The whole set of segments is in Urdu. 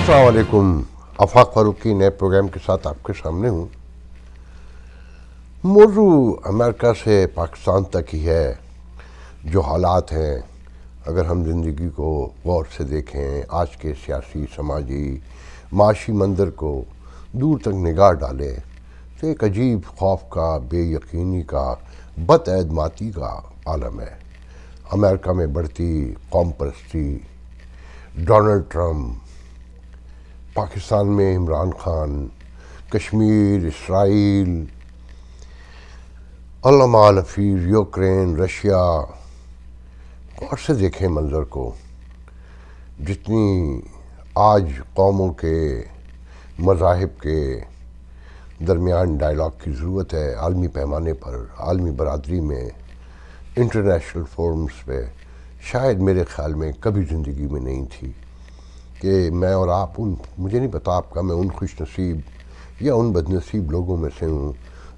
السلام علیکم. آفاق فاروق کی نئے پروگرام کے ساتھ آپ کے سامنے ہوں. موضوع امریکہ سے پاکستان تک ہی ہے. جو حالات ہیں اگر ہم زندگی کو غور سے دیکھیں، آج کے سیاسی، سماجی، معاشی منظر کو دور تک نگاہ ڈالیں تو ایک عجیب خوف کا، بے یقینی کا، بد اعتمادی کا عالم ہے. امریکہ میں بڑھتی قوم پرستی، ڈونلڈ ٹرمپ، پاکستان میں عمران خان، کشمیر، اسرائیل، علامہ الحفیظ، یوکرین، رشیا. غور سے دیکھیں منظر کو. جتنی آج قوموں کے، مذاہب کے درمیان ڈائلاگ کی ضرورت ہے عالمی پیمانے پر، عالمی برادری میں، انٹرنیشنل فورمز پہ، شاید میرے خیال میں کبھی زندگی میں نہیں تھی. کہ میں اور آپ مجھے نہیں پتا آپ کا، میں ان خوش نصیب یا ان بد نصیب لوگوں میں سے ہوں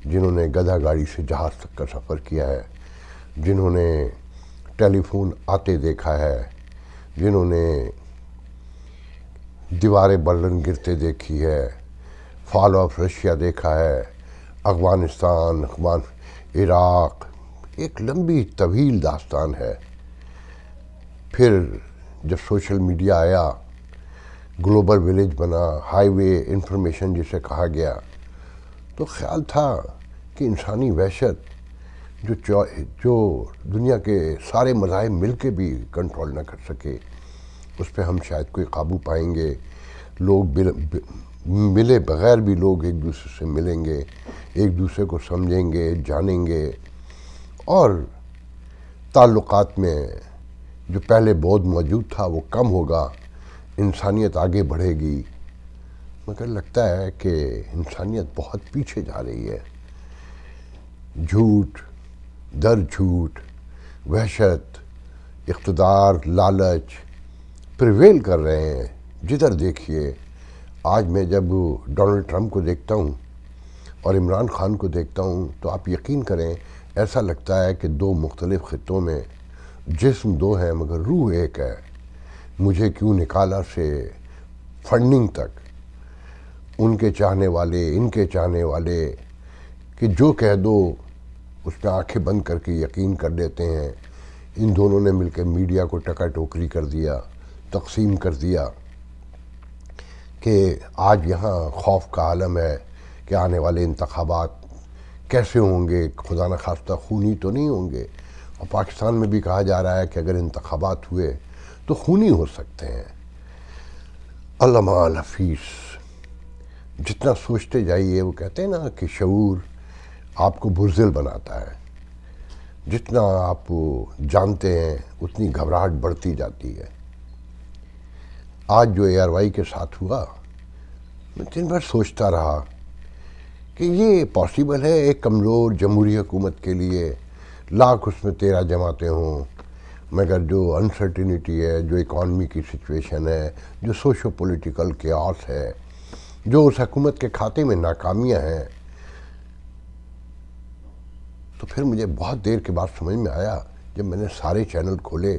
جنہوں نے گدھا گاڑی سے جہاز تک کا سفر کیا ہے، جنہوں نے ٹیلی فون آتے دیکھا ہے، جنہوں نے دیواریں برلن گرتے دیکھی ہے، فال آف رشیا دیکھا ہے، افغانستان، عراق. ایک لمبی طویل داستان ہے. پھر جب سوشل میڈیا آیا، گلوبل ویلیج بنا، ہائی وے انفارمیشن جسے کہا گیا، تو خیال تھا کہ انسانی وحشت جو دنیا کے سارے مذاہب مل کے بھی کنٹرول نہ کر سکے، اس پہ ہم شاید کوئی قابو پائیں گے. لوگ ملے بغیر بھی لوگ ایک دوسرے سے ملیں گے، ایک دوسرے کو سمجھیں گے، جانیں گے، اور تعلقات میں جو پہلے بہت موجود تھا وہ کم ہوگا، انسانیت آگے بڑھے گی. مگر لگتا ہے کہ انسانیت بہت پیچھے جا رہی ہے. جھوٹ در جھوٹ، وحشت، اقتدار، لالچ پریویل کر رہے ہیں جدھر دیکھیے. آج میں جب ڈونلڈ ٹرمپ کو دیکھتا ہوں اور عمران خان کو دیکھتا ہوں تو آپ یقین کریں ایسا لگتا ہے کہ دو مختلف خطوں میں جسم دو ہیں مگر روح ایک ہے. مجھے کیوں نکالا سے فنڈنگ تک، ان کے چاہنے والے، ان کے چاہنے والے، کہ جو کہہ دو اس پہ آنکھیں بند کر کے یقین کر لیتے ہیں. ان دونوں نے مل کے میڈیا کو ٹکا ٹوکری کر دیا، تقسیم کر دیا. کہ آج یہاں خوف کا عالم ہے کہ آنے والے انتخابات کیسے ہوں گے، خدا نخواستہ خونی تو نہیں ہوں گے. اور پاکستان میں بھی کہا جا رہا ہے کہ اگر انتخابات ہوئے تو خونی ہو سکتے ہیں. علامہ الحفیظ، جتنا سوچتے جائیے، وہ کہتے ہیں نا کہ شعور آپ کو بزدل بناتا ہے. جتنا آپ جانتے ہیں اتنی گھبراہٹ بڑھتی جاتی ہے. آج جو ARY کے ساتھ ہوا، میں دن بھر سوچتا رہا کہ یہ پاسبل ہے ایک کمزور جمہوری حکومت کے لیے، لاکھ اس میں 13 جماعتیں ہوں، مگر جو انسرٹینٹی ہے، جو اکانومی کی سچویشن ہے، جو سوشو پولیٹیکل کیاس ہے، جو اس حکومت کے کھاتے میں ناکامیاں ہیں. تو پھر مجھے بہت دیر کے بعد سمجھ میں آیا جب میں نے سارے چینل کھولے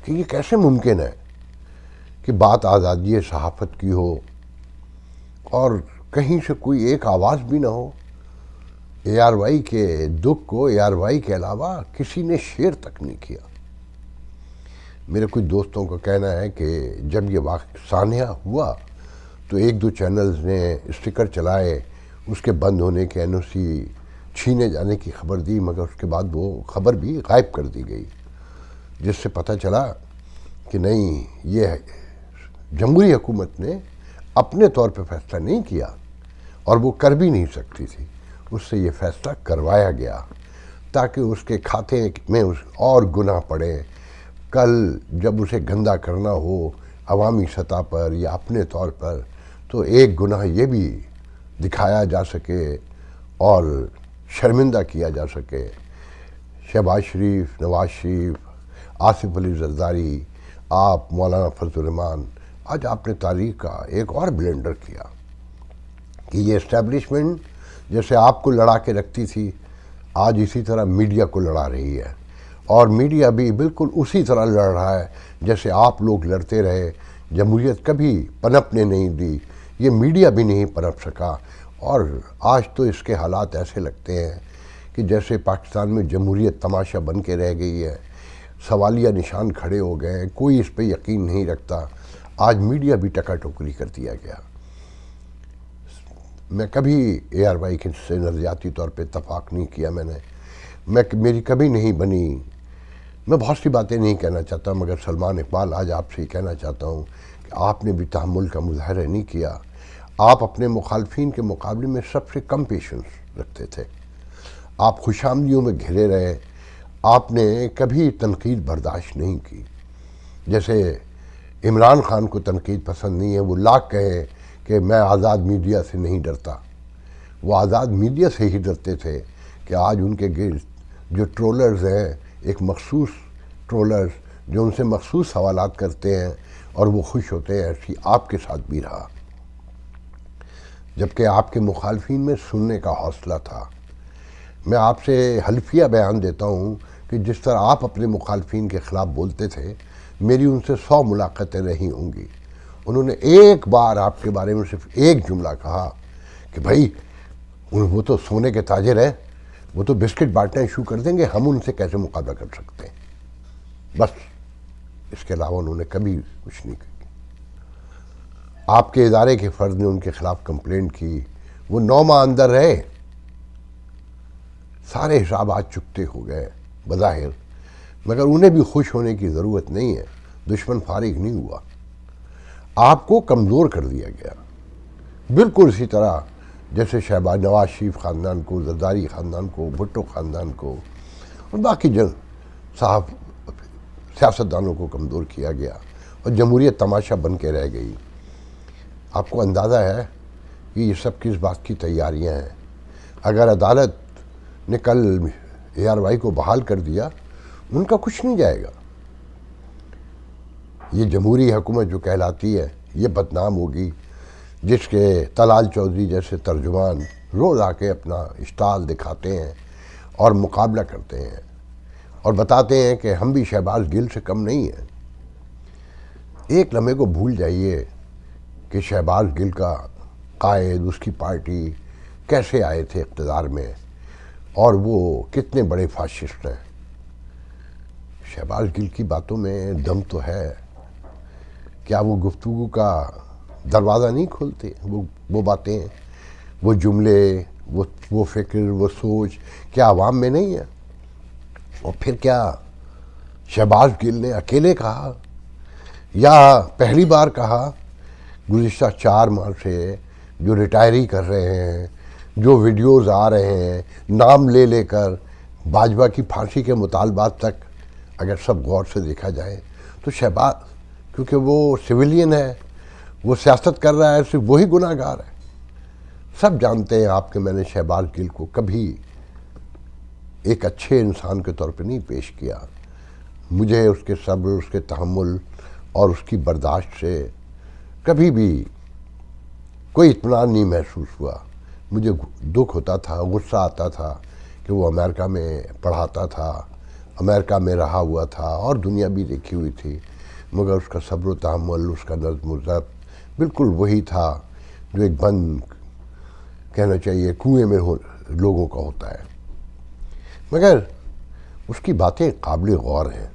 کہ یہ کیسے ممکن ہے کہ بات آزادی صحافت کی ہو اور کہیں سے کوئی ایک آواز بھی نہ ہو. ARY کے دکھ کو ARY کے علاوہ کسی نے شیئر تک نہیں کیا. میرے کچھ دوستوں کا کہنا ہے کہ جب یہ واقعہ سانحہ ہوا تو ایک دو چینلز نے اسٹیکر چلائے، اس کے بند ہونے کے NOC چھینے جانے کی خبر دی، مگر اس کے بعد وہ خبر بھی غائب کر دی گئی، جس سے پتہ چلا کہ نہیں، یہ جمہوری حکومت نے اپنے طور پہ فیصلہ نہیں کیا اور وہ کر بھی نہیں سکتی تھی. اس سے یہ فیصلہ کروایا گیا تاکہ اس کے کھاتے میں اور گناہ پڑے. کل جب اسے گندا کرنا ہو عوامی سطح پر یا اپنے طور پر تو ایک گناہ یہ بھی دکھایا جا سکے اور شرمندہ کیا جا سکے. شہباز شریف، نواز شریف، آصف علی زرداری، آپ، مولانا فضل الرحمان، آج آپ نے تاریخ کا ایک اور بلنڈر کیا کہ یہ اسٹیبلشمنٹ جیسے آپ کو لڑا کے رکھتی تھی، آج اسی طرح میڈیا کو لڑا رہی ہے. اور میڈیا بھی بالکل اسی طرح لڑ رہا ہے جیسے آپ لوگ لڑتے رہے جمہوریت کبھی پنپنے نہیں دی، یہ میڈیا بھی نہیں پنپ سکا، اور آج تو اس کے حالات ایسے لگتے ہیں کہ جیسے پاکستان میں جمہوریت تماشا بن کے رہ گئی ہے، سوالیہ نشان کھڑے ہو گئے ہیں، کوئی اس پہ یقین نہیں رکھتا، آج میڈیا بھی ٹکا ٹوکری کر دیا گیا۔ میں کبھی اے آر وائی سے نظریاتی طور پہ اتفاق نہیں کیا، میری کبھی نہیں بنی، میں بہت سی باتیں نہیں کہنا چاہتا، مگر سلمان اقبال آج آپ سے کہنا چاہتا ہوں کہ آپ نے بھی تحمل کا مظاہرہ نہیں کیا، آپ اپنے مخالفین کے مقابلے میں سب سے کم پیشنس رکھتے تھے، آپ خوش آمدیوں میں گھرے رہے، آپ نے کبھی تنقید برداشت نہیں کی، جیسے عمران خان کو تنقید پسند نہیں ہے، وہ لاکھ کہے کہ میں آزاد میڈیا سے نہیں ڈرتا، وہ آزاد میڈیا سے ہی ڈرتے تھے کہ آج ان کے گرد جو ٹرولرز ہیں، ایک مخصوص ٹرولرز جو ان سے مخصوص سوالات کرتے ہیں اور وہ خوش ہوتے ہیں، ایسی آپ کے ساتھ بھی رہا، جبکہ آپ کے مخالفین میں سننے کا حوصلہ تھا۔ میں آپ سے حلفیہ بیان دیتا ہوں کہ جس طرح آپ اپنے مخالفین کے خلاف بولتے تھے، میری ان سے 100 ملاقاتیں رہی ہوں گی، انہوں نے ایک بار آپ کے بارے میں صرف ایک جملہ کہا کہ بھائی وہ تو سونے کے تاجر ہیں، وہ تو بسکٹ بانٹنا شروع کر دیں گے، ہم ان سے کیسے مقابلہ کر سکتے ہیں، بس اس کے علاوہ انہوں نے کبھی کچھ نہیں کہا۔ آپ کے ادارے کے فرد نے ان کے خلاف کمپلینٹ کی، وہ 9 ماہ اندر رہے، سارے حسابات چکتے ہو گئے بظاہر، مگر انہیں بھی خوش ہونے کی ضرورت نہیں ہے، دشمن فارغ نہیں ہوا، آپ کو کمزور کر دیا گیا، بالکل اسی طرح جیسے شہباز نواز شریف خاندان کو، زرداری خاندان کو، بھٹو خاندان کو اور باقی صاحب سیاستدانوں کو کمزور کیا گیا اور جمہوریت تماشا بن کے رہ گئی۔ آپ کو اندازہ ہے کہ یہ سب کس بات کی تیاریاں ہیں؟ اگر عدالت نے کل اے آر وائی کو بحال کر دیا، ان کا کچھ نہیں جائے گا، یہ جمہوری حکومت جو کہلاتی ہے یہ بدنام ہوگی، جس کے طلال چودھری جیسے ترجمان روز آ کے اپنا اشتعال دکھاتے ہیں اور مقابلہ کرتے ہیں اور بتاتے ہیں کہ ہم بھی شہباز گل سے کم نہیں ہیں۔ ایک لمحے کو بھول جائیے کہ شہباز گل کا قائد، اس کی پارٹی کیسے آئے تھے اقتدار میں اور وہ کتنے بڑے فاشسٹ ہیں۔ شہباز گل کی باتوں میں دم تو ہے، کیا وہ گفتگو کا دروازہ نہیں کھولتے؟ وہ باتیں، وہ جملے، وہ فکر، وہ سوچ کیا عوام میں نہیں ہے؟ اور پھر کیا شہباز گل نے اکیلے کہا یا پہلی بار کہا؟ گزشتہ 4 ماہ سے جو ریٹائری کر رہے ہیں، جو ویڈیوز آ رہے ہیں نام لے لے کر باجوہ کی پھانسی کے مطالبات تک، اگر سب غور سے دیکھا جائے تو شہباز، کیونکہ وہ سویلین ہے، وہ سیاست کر رہا ہے، صرف وہی گناہ گار ہے۔ سب جانتے ہیں آپ کہ میں نے شہباز گل کو کبھی ایک اچھے انسان کے طور پہ نہیں پیش کیا، مجھے اس کے صبر، اس کے تحمل اور اس کی برداشت سے کبھی بھی کوئی اطمینان نہیں محسوس ہوا، مجھے دکھ ہوتا تھا، غصہ آتا تھا کہ وہ امریکہ میں پڑھاتا تھا، امریکہ میں رہا ہوا تھا اور دنیا بھی دیکھی ہوئی تھی، مگر اس کا صبر و تحمل، اس کا نظم و ضبط بالکل وہی تھا جو ایک بند، کہنا چاہیے کنویں میں لوگوں کا ہوتا ہے، مگر اس کی باتیں قابل غور ہیں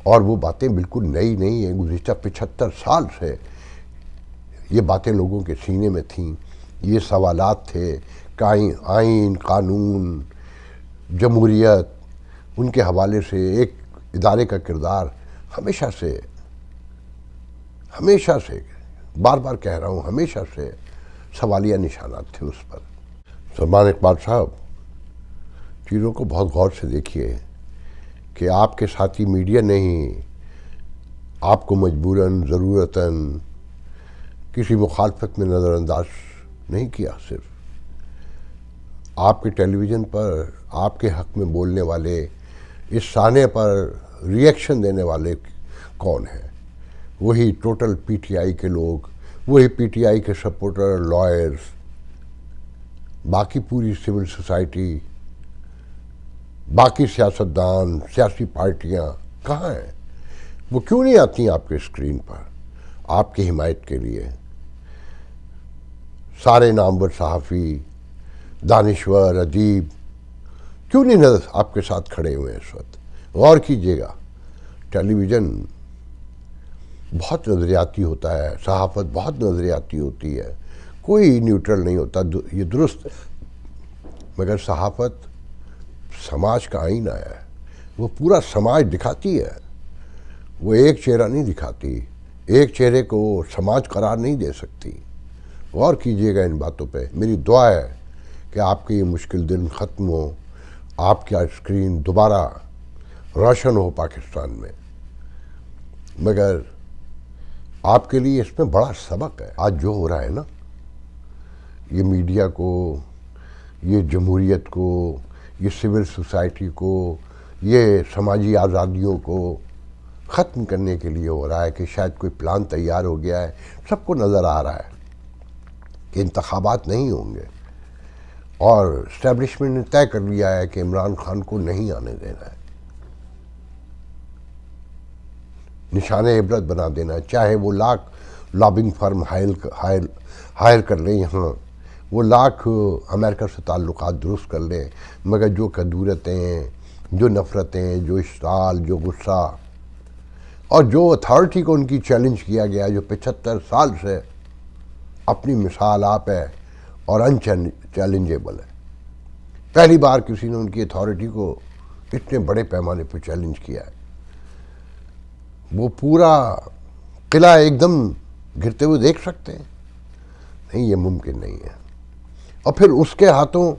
اور وہ باتیں بالکل نئی نہیں ہیں، گزشتہ 75 سال سے یہ باتیں لوگوں کے سینے میں تھیں، یہ سوالات تھے، آئین، قانون، جمہوریت، ان کے حوالے سے ایک ادارے کا کردار ہمیشہ سے بار بار کہہ رہا ہوں، ہمیشہ سے سوالیہ نشانات تھے اس پر۔ سلمان اقبال صاحب، چیزوں کو بہت غور سے دیکھیے کہ آپ کے ساتھی میڈیا نے ہی آپ کو مجبوراً، ضرورتاً کسی مخالفت میں نظر انداز نہیں کیا، صرف آپ کے ٹیلی ویژن پر آپ کے حق میں بولنے والے، اس سانے پر ریئیکشن دینے والے کون ہیں؟ وہی ٹوٹل پی ٹی آئی کے لوگ، وہی پی ٹی آئی کے سپورٹر، لائرز، باقی پوری سول سوسائٹی، باقی سیاستدان، سیاسی پارٹیاں کہاں ہیں؟ وہ کیوں نہیں آتی ہیں آپ کے اسکرین پر؟ آپ کی حمایت کے لیے سارے نامور صحافی، دانشور، ادیب کیوں نہیں نظر آپ کے ساتھ کھڑے ہوئے ہیں اس وقت؟ غور کیجئے گا، ٹیلی ویژن بہت نظریاتی ہوتا ہے، صحافت بہت نظریاتی ہوتی ہے، کوئی نیوٹرل نہیں ہوتا، یہ درست، مگر صحافت سماج کا آئینہ ہے، وہ پورا سماج دکھاتی ہے، وہ ایک چہرہ نہیں دکھاتی، ایک چہرے کو سماج قرار نہیں دے سکتی۔ غور کیجئے گا ان باتوں پہ۔ میری دعا ہے کہ آپ کے یہ مشکل دن ختم ہو، آپ کا اسکرین دوبارہ روشن ہو پاکستان میں، مگر آپ کے لیے اس میں بڑا سبق ہے۔ آج جو ہو رہا ہے نا، یہ میڈیا کو، یہ جمہوریت کو، یہ سول سوسائٹی کو، یہ سماجی آزادیوں کو ختم کرنے کے لیے ہو رہا ہے کہ شاید کوئی پلان تیار ہو گیا ہے۔ سب کو نظر آ رہا ہے کہ انتخابات نہیں ہوں گے، اور اسٹیبلشمنٹ نے طے کر لیا ہے کہ عمران خان کو نہیں آنے دینا ہے، نشان عبرت بنا دینا ہے، چاہے وہ لاکھ لابنگ فرم ہائر کر لیں یہاں، وہ لاکھ امریکہ سے تعلقات درست کر لیں، مگر جو کدورتیں، جو نفرتیں، جو اشتعال، جو غصہ، اور جو اتھارٹی کو ان کی چیلنج کیا گیا، جو 75 سال سے اپنی مثال آپ ہے اور ان چیلنجیبل ہے، پہلی بار کسی نے ان کی اتھارٹی کو اتنے بڑے پیمانے پہ چیلنج کیا ہے، وہ پورا قلعہ ایک دم گرتے ہوئے دیکھ سکتے ہیں؟ نہیں، یہ ممکن نہیں ہے۔ اور پھر اس کے ہاتھوں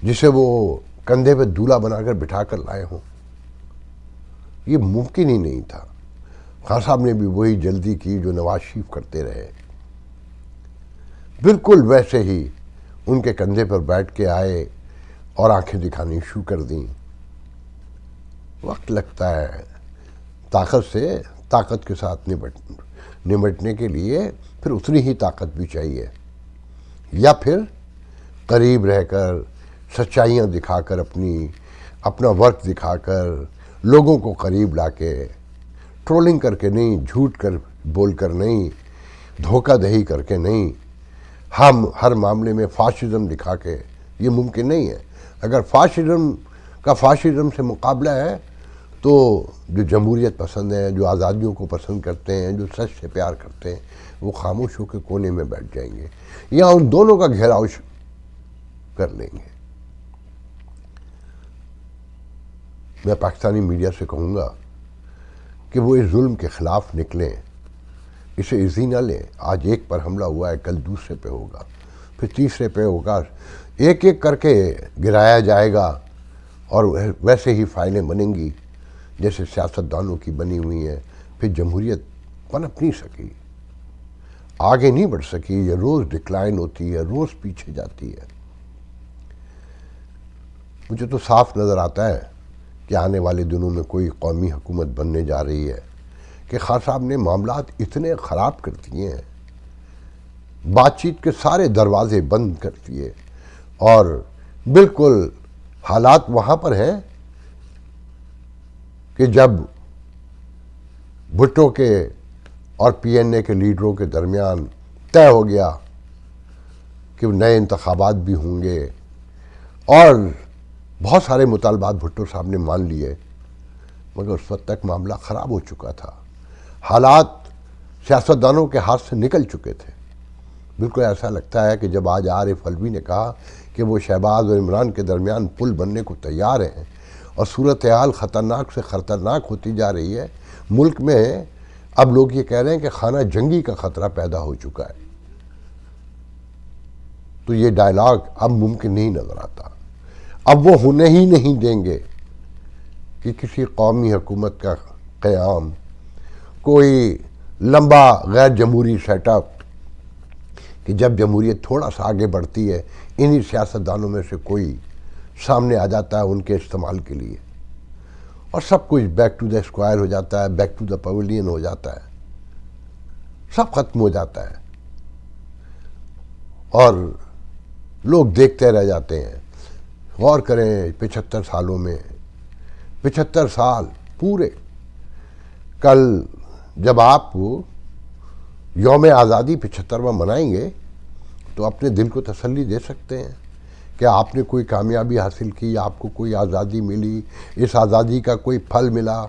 جسے وہ کندھے پہ دولہا بنا کر بٹھا کر لائے ہوں، یہ ممکن ہی نہیں تھا۔ خان صاحب نے بھی وہی جلدی کی جو نواز شریف کرتے رہے، بالکل ویسے ہی ان کے کندھے پر بیٹھ کے آئے اور آنکھیں دکھانی شروع کر دیں۔ وقت لگتا ہے طاقت سے، طاقت کے ساتھ نمٹنے کے لیے پھر اتنی ہی طاقت بھی چاہیے، یا پھر قریب رہ کر سچائیاں دکھا کر، اپنا ورک دکھا کر، لوگوں کو قریب لا کے، ٹرولنگ کر کے نہیں، جھوٹ بول کر نہیں، دھوکہ دہی کر کے نہیں، ہم ہر معاملے میں فاشزم دکھا کے، یہ ممکن نہیں ہے۔ اگر فاشزم سے مقابلہ ہے تو جو جمہوریت پسند ہیں، جو آزادیوں کو پسند کرتے ہیں، جو سچ سے پیار کرتے ہیں، وہ خاموش ہو کے کونے میں بیٹھ جائیں گے، یا ان دونوں کا گھیراؤ کر لیں گے۔ میں پاکستانی میڈیا سے کہوں گا کہ وہ اس ظلم کے خلاف نکلیں، اسے ایزی نہ لیں۔ آج ایک پر حملہ ہوا ہے، کل دوسرے پہ ہوگا، پھر تیسرے پہ ہوگا، ایک ایک کر کے گرایا جائے گا، اور ویسے ہی فائلیں بنیں گی جیسے سیاستدانوں کی بنی ہوئی ہیں۔ پھر جمہوریت پنپ نہیں سکی، آگے نہیں بڑھ سکی، یہ روز ڈکلائن ہوتی ہے، روز پیچھے جاتی ہے۔ مجھے تو صاف نظر آتا ہے کہ آنے والے دنوں میں کوئی قومی حکومت بننے جا رہی ہے کہ خان صاحب نے معاملات اتنے خراب کر دیے ہیں، بات چیت کے سارے دروازے بند کر دیے، اور بالکل حالات وہاں پر ہیں کہ جب بھٹو کے اور پی این اے کے لیڈروں کے درمیان طے ہو گیا کہ نئے انتخابات بھی ہوں گے، اور بہت سارے مطالبات بھٹو صاحب نے مان لیے، مگر اس وقت تک معاملہ خراب ہو چکا تھا، حالات سیاستدانوں کے ہاتھ سے نکل چکے تھے۔ بالکل ایسا لگتا ہے کہ جب آج عارف علوی نے کہا کہ وہ شہباز اور عمران کے درمیان پل بننے کو تیار ہیں، اور صورتحال خطرناک سے خطرناک ہوتی جا رہی ہے، ملک میں اب لوگ یہ کہہ رہے ہیں کہ خانہ جنگی کا خطرہ پیدا ہو چکا ہے، تو یہ ڈائلاگ اب ممکن نہیں نظر آتا۔ اب وہ ہونے ہی نہیں دیں گے کہ کسی قومی حکومت کا قیام، کوئی لمبا غیر جمہوری سیٹ اپ، کہ جب جمہوریت تھوڑا سا آگے بڑھتی ہے، انہی سیاستدانوں میں سے کوئی سامنے آ جاتا ہے ان کے استعمال کے لیے، اور سب کچھ بیک ٹو دا اسکوائر ہو جاتا ہے، بیک ٹو دا پیویلین ہو جاتا ہے، سب ختم ہو جاتا ہے، اور لوگ دیکھتے رہ جاتے ہیں۔ غور کریں 75 سالوں میں، 75 سال پورے، کل جب آپ یوم آزادی 75واں منائیں گے تو اپنے دل کو تسلی دے سکتے ہیں کہ آپ نے کوئی کامیابی حاصل کی، آپ کو کوئی آزادی ملی، اس آزادی کا کوئی پھل ملا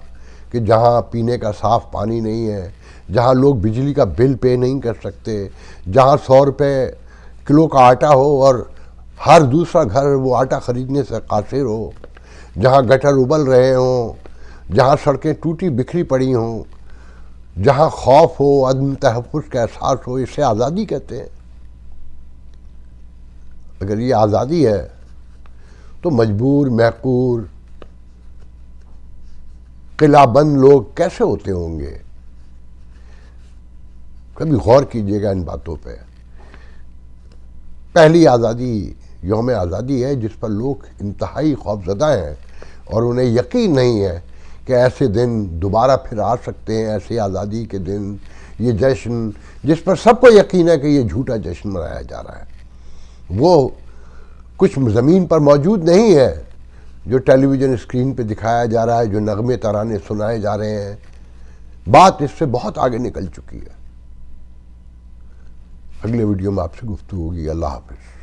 کہ جہاں پینے کا صاف پانی نہیں ہے، جہاں لوگ بجلی کا بل پے نہیں کر سکتے، جہاں 100 روپے کلو کا آٹا ہو اور ہر دوسرا گھر وہ آٹا خریدنے سے قاصر ہو، جہاں گٹر ابل رہے ہوں، جہاں سڑکیں ٹوٹی بکھری پڑی ہوں، جہاں خوف ہو، عدم تحفظ کا احساس ہو، اسے آزادی کہتے ہیں۔ اگر یہ آزادی ہے تو مجبور، محقور، قلعہ بند لوگ کیسے ہوتے ہوں گے؟ کبھی غور کیجئے گا ان باتوں پہ۔ پہلی آزادی یوم آزادی ہے جس پر لوگ انتہائی خوفزدہ ہیں اور انہیں یقین نہیں ہے کہ ایسے دن دوبارہ پھر آ سکتے ہیں، ایسے آزادی کے دن، یہ جشن جس پر سب کو یقین ہے کہ یہ جھوٹا جشن منایا جا رہا ہے، وہ کچھ زمین پر موجود نہیں ہے جو ٹیلی ویژن اسکرین پہ دکھایا جا رہا ہے، جو نغمے ترانے سنائے جا رہے ہیں۔ بات اس سے بہت آگے نکل چکی ہے۔ اگلے ویڈیو میں آپ سے گفتگو ہوگی۔ اللہ حافظ۔